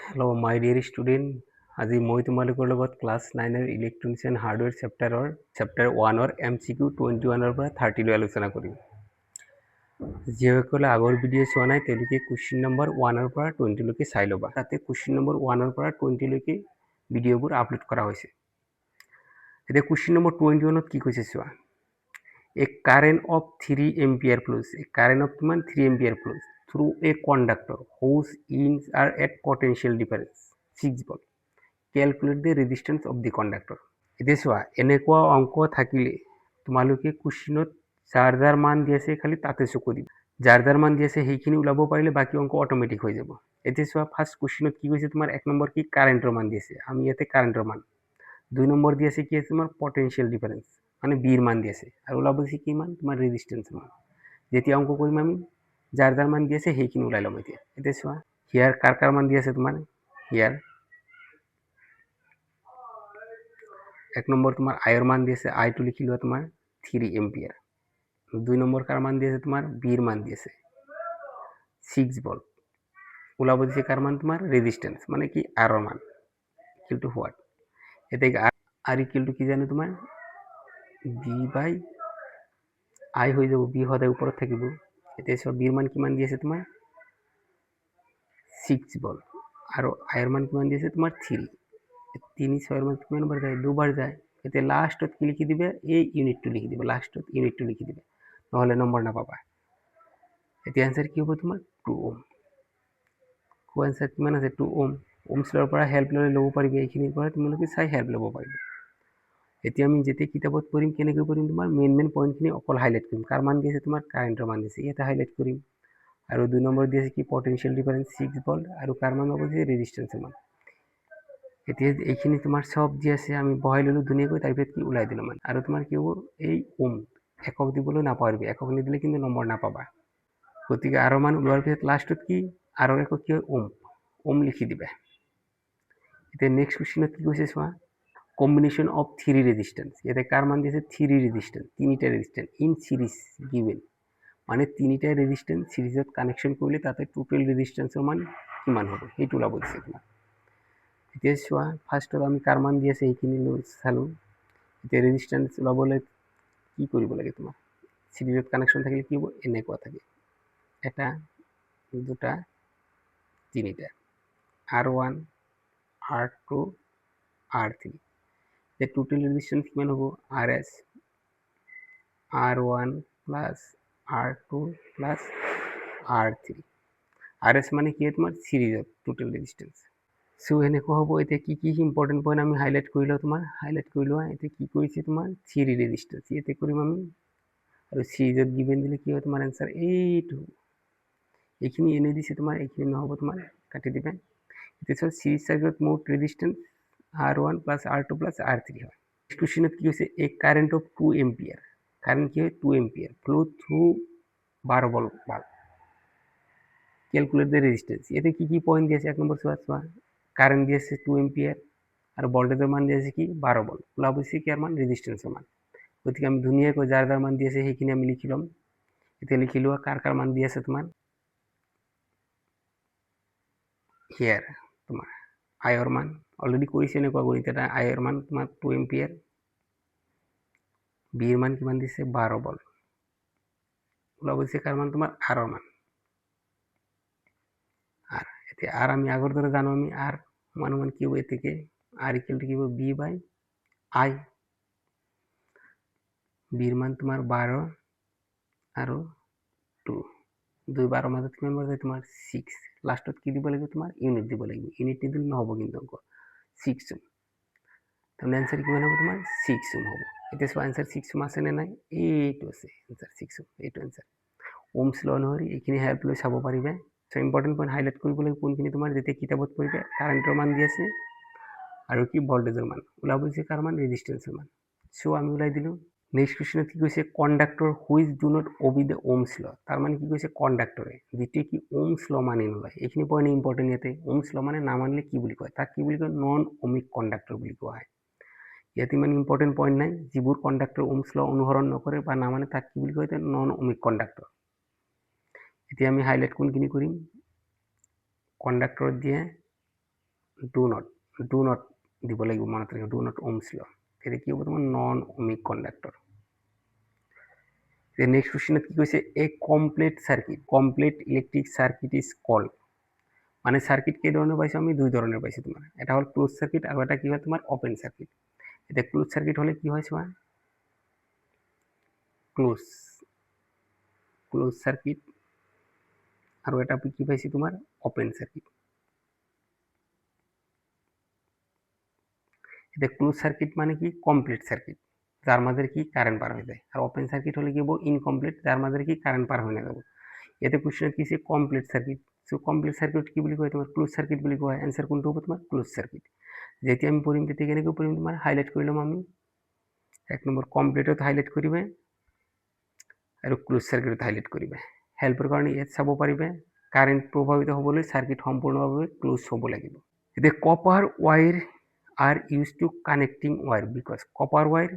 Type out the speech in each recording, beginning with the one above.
Hello, my dear student. আজি মই তোমালোকৰ লগত ক্লাছ 9 ৰ ইলেক্ট্ৰনিক্স এণ্ড হাৰ্ডৱেৰ চেপ্টাৰ 1 ৰ MCQ 21 ৰ পৰা 30 লৈ আলোচনা কৰিম। যিসকলে আগৰ ভিডিঅ' চোৱা নাই তেওঁলোকে কুৱেশ্যন নম্বৰ 1 ৰ পৰা 20 লৈকে চাই ল'বা। তাতে কুৱেশ্যন নম্বৰ 1 ৰ পৰা 20 লৈকে ভিডিঅ'বোৰ আপলোড কৰা হৈছে। এতিয়া কুৱেশ্যন নম্বৰ 21 ত কি কৈছে চোৱা। A current of 3 ampere flows. A current of 3 ampere flows through a conductor whose ends are at potential difference 6 volt. Calculate the resistance of the conductor. এতিয়া চোৱা এনেকুৱা অংক থাকিলে তোমালোকে কুৱেশ্যনত যাৰ মান দি আছে খালি তাতে চকু দিবা। যাৰ মান দি আছে সেইখিনি ওলাব পাৰিলে বাকী অংক অট'মেটিক হৈ যাব। এতিয়া চোৱা ফাৰ্ষ্ট কুৱেশ্যনত কি কৈছে তোমাৰ 1 নম্বৰ কি কাৰেণ্টৰ মান দি আছে। আমি ইয়াতে কাৰেণ্টৰ মান 2 নম্বৰ দি আছে কি আছে তোমাৰ পটেনশিয়াল ডিফাৰেন্স মানে বিৰ মান দি আছে আৰু ওলাব দিছে কি মান তোমাৰ ৰেজিষ্টেন্স মান। যেতিয়া অংক কৰিম আমি যাৰ মান দি আছে সেইখিনি ওলাই ল'ম। এতিয়া চোৱা হিয়াৰ কাৰ মান দি আছে তোমাৰ হিয়াৰ 1 নম্বৰ তোমাৰ আইৰ মান দি আছে, আইটো লিখি লোৱা তোমাৰ 3 এম্পিয়াৰ। 2 নম্বৰ কাৰ মান দি আছে তোমাৰ বিৰ মান দি আছে 6 ভোল্ট। ওলাব দিছে কাৰ মান তোমাৰ ৰেজিষ্টেন্স মানে কি আৰৰ মান ইকুৱেল টু হোৱাট। এতিয়া আৰ ইকুৱেল টু কি জানো তোমাৰ বি বাই আই হৈ যাব, বি সদায় ওপৰত থাকিব। এতিয়া চোৱা বিৰ মান কিমান দি আছে তোমাৰ 6 ভোল্ট আৰু আইৰ মান কিমান দি আছে তোমাৰ 3। 3 6 মান কিমান বাৰ যায় 2 বাৰ যায়। এতিয়া লাষ্টত কি লিখি দিবে এই ইউনিটটো লিখি দিবে, লাষ্টত ইউনিটটো লিখি দিবে নহ'লে নম্বৰ নাপাবা। এতিয়া আনসাৰ কি হ'ব তোমাৰ 2 ওম। আনসাৰ কিমান আছে 2 ওম। ওমছ লৰ পৰা হেল্প ল'ব পাৰিবি, এইখিনিৰ পৰা তোমালোকে চাই হেল্প ল'ব পাৰিবি। এতিয়া আমি যেতিয়া কিতাপত পঢ়িম কেনেকৈ পঢ়িম তোমাৰ মেইন পইণ্টখিনি অকল হাইলাইট কৰিম। কাৰ মান দি আছে তোমাৰ কাৰেণ্টৰ মান দিছে ইয়াতে হাইলাইট কৰিম। আৰু 2 নম্বৰ দি আছে কি পটেনশিয়াল ডিফাৰেন্স 6 ভোল্ট আৰু কাৰ মান হ'ব যে ৰেজিষ্টেন্সৰ মান। এতিয়া এইখিনি তোমাৰ সব দি আছে আমি বহাই ল'লো ধুনীয়াকৈ, তাৰপিছত কি ওলাই দিলোঁ মান। আৰু তোমাৰ কি হ'ব এই ওম একক দিবলৈ নাপাহৰিবি, একক নিদিলে কিন্তু নম্বৰ নাপাবা। গতিকে আৰৰ মান ওলোৱাৰ পিছত লাষ্টত কি আৰৰ একক কি হয় ওম, ওম লিখি দিবা। এতিয়া নেক্সট কুৱেশ্যনত কি কৈছে চোৱা কম্বিনেশ্যন অফ 3 ৰেজিষ্টেন্স। ইয়াতে কাৰ মান দিছে 3 ৰেজিষ্টেন্স, 3টা ৰেজিষ্টেন্স ইন সিৰিজ গিভেন মানে 3টা ৰেজিষ্টেন্স সিৰিজত কানেকশ্যন কৰিলে তাতে টোটেল ৰেজিষ্টেন্সৰ মান কিমান হ'ব সেইটো ওলাব দিছে তোমাৰ। এতিয়া চোৱা ফাৰ্ষ্টত আমি কাৰ মান দি আছে সেইখিনি চালোঁ। এতিয়া ৰেজিষ্টেন্স ওলাবলৈ কি কৰিব লাগে তোমাৰ সিৰিজত কানেকশ্যন থাকিলে কি হ'ব এনেকুৱা থাকে 1 2 3টা R1 R2 R3। the total resistance কিমান হ'ব RS R1 plus R2 plus R3। RS মানে কি তোমাৰ সিৰিজত টোটেল ৰেজিষ্টেন্স। সো এনেকুৱা হ'ব। এতিয়া কি ইম্পৰ্টেণ্ট পইণ্ট আমি হাইলাইট কৰি লওঁ তোমাৰ হাইলাইট কৰি লোৱা। এতিয়া কি কৰিছে তোমাৰ 3 ৰেজিষ্টেন্স ইয়াতে কৰিম আমি আৰু সিৰিজত গিভেন দিলে কি হয় তোমাৰ এনসাৰ এইটো। এইখিনি এনে দিছে তোমাৰ এইখিনি নহ'ব তোমাৰ কাটি দিবা। এতিয়া চোৱা সিৰিজ চাৰ্কিটত মুঠ resistance R1 plus R2 plus R3 হয়। নেক্সট কুৱেশ্যনত কি হৈছে a current of 2 ampere. Current কি হয় 2 ampere flow through 12 volt bulb. Calculate the resistance. এতে কি পয়েন্ট দি আছে 1 নম্বৰ চোৱা কারেন্ট দি আছে 2 এম্পিয়ার আর ভোল্টেজের মান দি আছে কি 12 ভোল্ট। ওলাব হচ্ছে কি মান রেজিস্ট্যান্সের মান। গতিকে আমি ধুনীয়াকৈ যাৰ মান দি আছে সেইখিনি আমি লিখি ল'ম। এতিয়া লিখি লোৱা কাৰ মান দি আছে তোমাৰ হিয়াৰ তোমাৰ আইৰ মান অলৰেডি কৰিছে এনেকুৱা গণিত এটা। আইৰ মান তোমাৰ 2 এম্পিয়াৰ, বিৰ মান কিমান দিছে 12 ভোল্ট। ওলাব হচ্ছে কাৰ মান তোমাৰ আৰৰ মান। আৰ এতিয়া আৰ আমি আগৰ দৰে জানো আমি আৰ মান কি হ'ব এতেকে আৰ ইকুয়াল টু কি হ'ব বি বাই আই। বিৰ মান তোমাৰ 12 আৰু 2 2 12 মাজত কিমান বাৰ যায় তোমাৰ 6। লাষ্টত কি দিব লাগিব তোমাৰ ইউনিট দিব লাগিব, ইউনিট নিদিলে নহ'ব কিন্তু অংক 6 ওম। তাৰমানে এনসাৰ কিমান হ'ব তোমাৰ 6 ওম হ'ব। এতিয়া চোৱা এনসাৰ 6 ওম আছে নে নাই এইটো আছে এনসাৰ 6 ওম এইটো এনসাৰ। ওমছ ল অনুসৰি এইখিনি হেল্প লৈ চাব পাৰিবা। সো ইম্পৰ্টেণ্ট পইণ্ট হাইলাইট কৰিব লাগিব কোনখিনি তোমাৰ যেতিয়া কিতাপত পঢ়িবা কাৰেণ্টৰ মান দি আছে আৰু কি ভোল্টেজৰ মান ওলাব দিছে কাৰ মান ৰেজিষ্টেন্সৰ মান। সো আমি ওলাই দিলোঁ। নেক্সট কুৱেশ্যনত কি কৈছে conductor which do not obey the ohm's law. তাৰ মানে কি কৈছে কণ্ডাক্টৰে যিটোৱে কি ওমছ ল মানি নলয়। এইখিনি পইণ্ট ইম্পৰ্টেণ্ট ইয়াতে। ওমছ ল মানে নামানিলে কি বুলি কয় তাক কি বুলি কয় নন ওমিক কণ্ডাক্টৰ বুলি কোৱা হয়। ইয়াতে ইমান ইম্পৰ্টেণ্ট পইণ্ট নাই। যিবোৰ কণ্ডাক্টৰ ওমছ ল অনুসৰণ নকৰে বা নামানে তাক কি বুলি কয় নন ওমিক কণ্ডাক্টৰ। এতিয়া আমি হাইলাইট কোনখিনি কৰিম কণ্ডাক্টৰত দিয়ে ডু নট দিব লাগিব, মনত ৰাখিব, ডু নট ওহমছ ল। তেতিয়া কি হ'ব তোমাৰ নন ওহমিক কণ্ডাক্টৰ। নেক্সট কুৱেশ্যনত কি কৈছে, a complete electric circuit is called. মানে চাৰ্কিট কেইধৰণৰ পাইছোঁ আমি, দুই ধৰণৰ পাইছোঁ তোমাৰ, এটা হ'ল ক্লোজ চাৰ্কিট আৰু এটা কি হয় তোমাৰ অপেন চাৰ্কিট। এতিয়া ক্লোজ চাৰ্কিট হ'লে কি হয় চোৱা, ক্লোজ চাৰ্কিট আৰু এটা কি পাইছে তোমাৰ অপেন চাৰ্কিট। এতিয়া ক্লোজ চাৰ্কিট মানে কি কমপ্লিট চাৰ্কিট, যাৰ মাজেৰে কি কাৰেণ্ট পাৰ হৈ যায়, আৰু অপেন চাৰ্কিট হ'লে কি হ'ব ইনকমপ্লিট, যাৰ মাজেৰে কি কাৰেণ্ট পাৰ হৈ নাযাব। ইয়াতে কুৱেশ্যনত কি হৈছে কমপ্লিট চাৰ্কিট, চ' কমপ্লিট চাৰ্কিট কি বুলি কয় তোমাৰ ক্লোজ চাৰ্কিট বুলি কোৱা হয়। এনচাৰ কোনটো হ'ব তোমাৰ ক্লোজ চাৰ্কিট। যেতিয়া আমি পঢ়িম তেতিয়া কেনেকৈ পঢ়িম তোমাৰ হাইলাইট কৰি ল'ম আমি, 1 নম্বৰ কমপ্লিটত হাইলাইট কৰিবা আৰু ক্লোজ চাৰ্কিটত হাইলাইট কৰিবা। হেল্পৰ কাৰণে ইয়াত চাব পাৰিবা, কাৰেণ্ট প্ৰভাৱিত হ'বলৈ চাৰ্কিট সম্পূৰ্ণভাৱে ক্লোজ হ'ব লাগিব। এতিয়া copper wire R use to connecting wire, because copper wire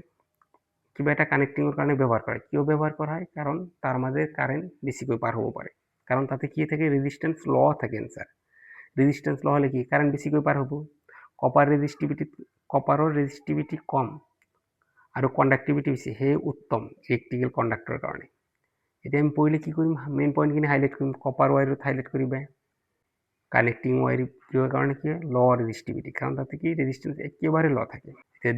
কিবা এটা কানেক্টিঙৰ কাৰণে ব্যৱহাৰ কৰে। কিয় ব্যৱহাৰ কৰা হয়, কাৰণ তাৰ মাজে কাৰেণ্ট বেছিকৈ পাৰ হ'ব পাৰে, কাৰণ তাতে কি থাকে ৰেজিষ্টেন্স ল থাকে। এনচাৰ ৰেজিষ্টেন্স ল হ'লে কি কাৰেণ্ট বেছিকৈ পাৰ হ'ব। কপাৰৰ ৰেজিষ্টিভিটি কম আৰু কণ্ডাক্টিভিটি বেছি, সেয়ে উত্তম ইলেক্ট্ৰিকেল কণ্ডাক্টৰৰ কাৰণে। এতিয়া আমি পঢ়িলে কি কৰিম, মেইন পইণ্টখিনি হাইলাইট কৰিম। কপাৰ ৱায়াৰত হাইলাইট কৰিবা, কানেক্টিং ৱায়াৰ কিহৰ কাৰণে কি হয়, ল ৰেজিষ্টিভিটি, কাৰণ তাতে কি ৰেজিষ্টেন্স একেবাৰে ল থাকে। এতিয়া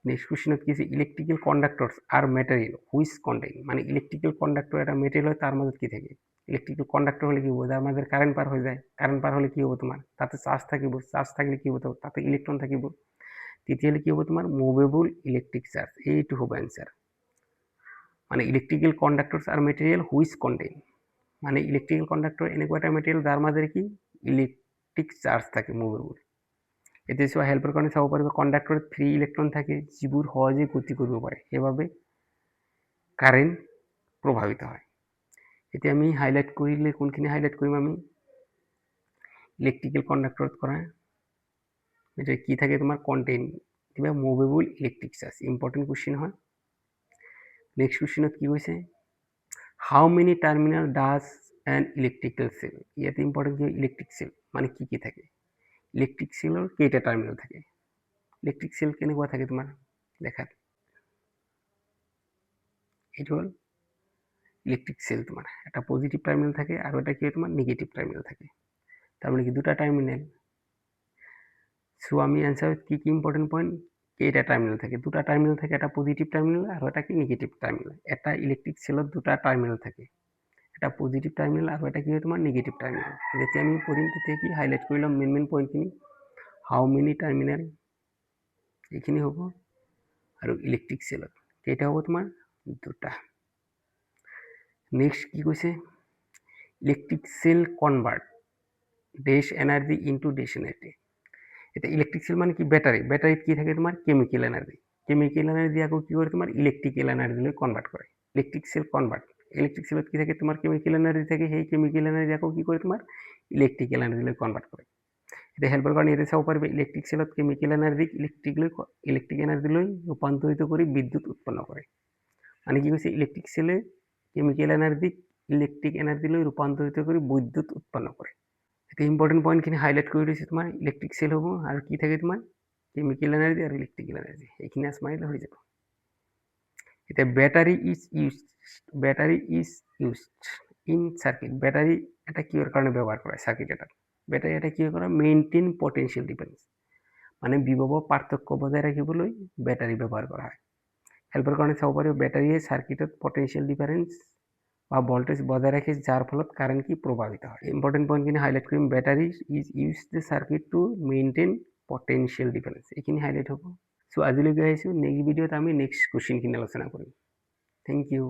নেক্সট কুৱেশ্যনত কি আছে, electrical conductors are material which contain, মানে ইলেক্ট্ৰিকেল কণ্ডাক্টৰ এটা মেটেৰিয়েল হয়, তাৰ মাজত কি থাকে ইলেক্ট্ৰিকেল কণ্ডাক্টৰ হ'লে কি হ'ব, যাৰ মাজেৰে কাৰেণ্ট পাৰ হৈ যায়। কাৰেণ্ট পাৰ হ'লে কি হ'ব তোমাৰ তাতে চাৰ্জ থাকিব, চাৰ্জ থাকিলে কি হ'ব তাতে ইলেক্ট্ৰন থাকিব, তেতিয়াহ'লে কি হ'ব তোমাৰ মুভেবল ইলেক্ট্ৰিক চাৰ্জ। এইটো হ'ব এনচাৰ। মানে electrical conductors are material which contain, মানে ইলেক্ট্ৰিকেল কণ্ডাক্টৰ এনেকুৱা এটা মেটেৰিয়েল যাৰ মাজেৰে কি ইলেক্ট্ৰিক চাৰ্জ থাকে, মুভেবল। এতিয়া চোৱা হেল্পৰ কাৰণে চাব পাৰিব, কণ্ডাক্টৰত ফ্ৰী ইলেক্ট্ৰন থাকে যিবোৰ সহজে গতি কৰিব পাৰে, সেইবাবে কাৰেণ্ট প্ৰভাৱিত হয়। এতিয়া আমি হাইলাইট কৰিলে কোনখিনি হাইলাইট কৰিম আমি, ইলেক্ট্ৰিকেল কণ্ডাক্টৰত কৰা এতিয়া কি থাকে তোমাৰ কণ্টেইন কিবা movable electric charge, important question হয়। নেক্সট কুৱেশ্যনত কি কৈছে, how many terminal does an electrical cell. ইয়াতে ইম্পৰ্টেণ্ট কি ইলেক্ট্ৰিক চেল মানে কি কি থাকে, ইলেক্ট্ৰিক চেলৰ কেইটা টাৰ্মিনেল থাকে, ইলেক্ট্ৰিক চেল কেনেকুৱা থাকে তোমাৰ দেখাত, এইটো হ'ল ইলেক্ট্ৰিক চেল, তোমাৰ এটা পজিটিভ টাৰ্মিনেল থাকে আৰু এটা কি তোমাৰ নিগেটিভ টাৰ্মিনেল থাকে, তাৰমানে কি দুটা টাৰ্মিনেল। চ' আমি এনচাৰত কি কি ইম্পৰ্টেণ্ট পইণ্ট, কেইটা টাৰ্মিনেল থাকে, দুটা টাৰ্মিনেল থাকে, এটা পজিটিভ টাৰ্মিনেল আৰু এটা কি নিগেটিভ টাৰ্মিনেল। এটা ইলেক্ট্ৰিক চেলত দুটা টাৰ্মিনেল থাকে, এটা পজিটিভ টাৰ্মিনেল আৰু এটা কি হয় তোমাৰ নিগেটিভ টাৰ্মিনেল। যেতিয়া আমি পঢ়িম তেতিয়া কি হাইলাইট কৰি ল'ম মেইন পইণ্টখিনি, হাউ মেনি টাৰ্মিনেল এইখিনি হ'ব, আৰু ইলেক্ট্ৰিক চেলত কেইটা হ'ব তোমাৰ দুটা। নেক্সট কি কৈছে, ইলেক্ট্ৰিক চেল কনভাৰ্ট ডেছ এনাৰ্জি ইনটু ডেছ এনাৰ্জি। এতিয়া ইলেক্ট্ৰিক চেল মানে কি বেটাৰীত কি থাকে তোমাৰ কেমিকেল এনাৰ্জি, আকৌ কি কৰে তোমাৰ ইলেক্ট্ৰিকেল এনাৰ্জিলৈ কনভাৰ্ট কৰে। ইলেক্ট্ৰিক চেলত কি থাকে তোমাৰ কেমিকেল এনাৰ্জি থাকে, সেই কেমিকেল এনাৰ্জি আকৌ কি কৰে তোমাৰ ইলেক্ট্ৰিকেল এনাৰ্জিলৈ কনভাৰ্ট কৰে। এতিয়া হেল্পৰ কাৰণে ইয়াতে চাব পাৰিবা, ইলেক্ট্ৰিক চেলত কেমিকেল এনাৰ্জিক ইলেক্ট্ৰিক এনাৰ্জিলৈ ৰূপান্তৰিত কৰি বিদ্যুৎ উৎপন্ন কৰে। মানে কি কৈছে, ইলেক্ট্ৰিক চেলে কেমিকেল এনাৰ্জিক ইলেক্ট্ৰিক এনাৰ্জিলৈ ৰূপান্তৰিত কৰি বিদ্যুৎ উৎপন্ন কৰে। এতিয়া ইম্পৰ্টেণ্ট পইণ্টখিনি হাইলাইট কৰি দিছোঁ, তোমাৰ ইলেক্ট্ৰিক চেল হ'ব আৰু কি থাকে তোমাৰ কেমিকেল এনাৰ্জি আৰু ইলেক্ট্ৰিকেল এনাৰ্জি, এইখিনি আছ মাৰিলে হৈ যাব। এতিয়া battery is used in circuit, battery এটা কিহৰ কাৰণে ব্যৱহাৰ কৰা চাৰ্কিট এটাত, বেটাৰী এটা কি কৰা মেইনটেইন পটেনচিয়েল ডিফাৰেঞ্চ, মানে বিভৱ পাৰ্থক্য বজাই ৰাখিবলৈ বেটাৰী ব্যৱহাৰ কৰা হয়। হেল্পৰ কাৰণে চাব পাৰিব, বেটাৰীয়ে চাৰ্কিটত পটেনচিয়েল ডিফাৰেঞ্চ বা ভল্টেজ বজাই ৰাখে, যাৰ ফলত কাৰেণ্ট কি প্ৰভাৱিত হয়। ইম্পৰ্টেণ্ট পইণ্টখিনি হাইলাইট কৰিম, battery is use the circuit to maintain potential difference, এইখিনি হাইলাইট হ'ব। চ' আজিলৈকে আহিছোঁ, নেক্সট ভিডিঅ'ত আমি নেক্সট কুৱেশ্যনখিনি আলোচনা কৰিম। Thank U.